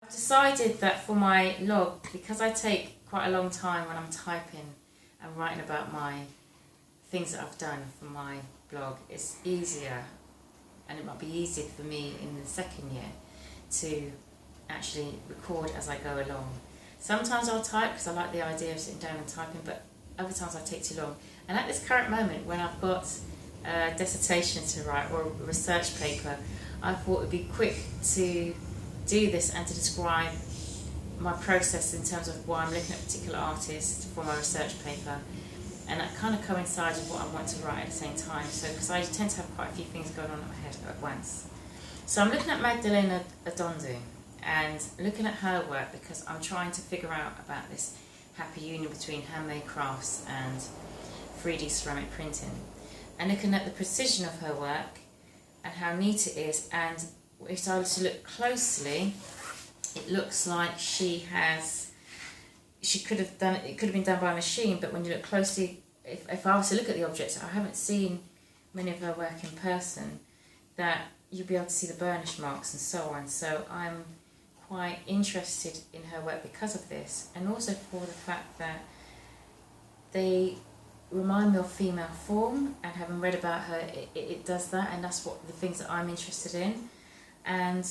I've decided that for my log, because I take quite a long time when I'm typing and writing about my things that I've done for my blog, it's easier, and it might be easier for me in the second year to actually record as I go along. Sometimes I'll type because I like the idea of sitting down and typing, but other times I take too long. And at this current moment, when I've got a dissertation to write or a research paper, I thought it would be quick to do this and to describe my process in terms of why I'm looking at a particular artist for my research paper, and that kind of coincides with what I want to write at the same time. So, because I tend to have quite a few things going on in my head at once. So I'm looking at Magdalene Odundo and looking at her work because I'm trying to figure out about this happy union between handmade crafts and 3D ceramic printing, and looking at the precision of her work and how neat it is. And if I was to look closely, it looks like she could have done it could have been done by a machine, but when you look closely, if I was to look at the objects, I haven't seen many of her work in person, that you'll be able to see the burnish marks and so on. So I'm quite interested in her work because of this, and also for the fact that they remind me of female form, and having read about her, it does that, and that's what the things that I'm interested in. And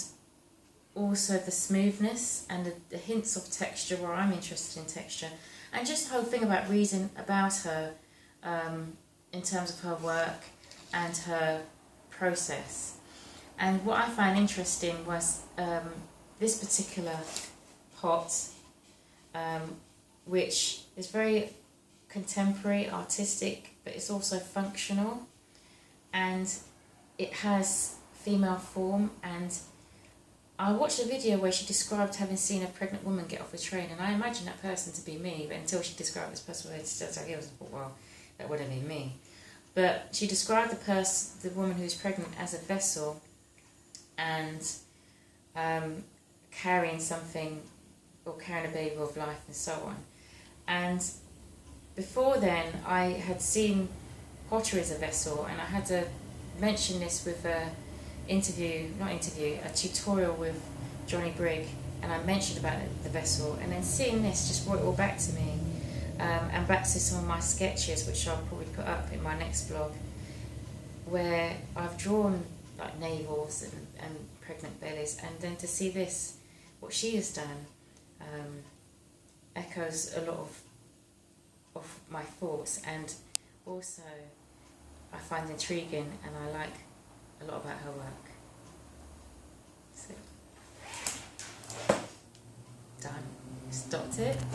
also the smoothness and the hints of texture where I'm interested in texture, and just the whole thing about reading about her in terms of her work and her process. And what I found interesting was this particular pot, which is very contemporary, artistic, but it's also functional, and it has female form. And I watched a video where she described having seen a pregnant woman get off a train, and I imagined that person to be me, but until she described this person with her heels, I thought, well, that wouldn't be me. But she described the woman who's pregnant as a vessel, and carrying something, or carrying a baby of life and so on. And before then, I had seen pottery as a vessel, and I had to mention this with a tutorial with Johnny Brigg, and I mentioned about the vessel, and then seeing this just brought it all back to me, and back to some of my sketches, which I'll probably put up in my next blog, where I've drawn like navels and pregnant bellies, and then to see this, what she has done, echoes a lot of my thoughts, and also I find intriguing, and I like a lot about her work. So, done. Stopped it.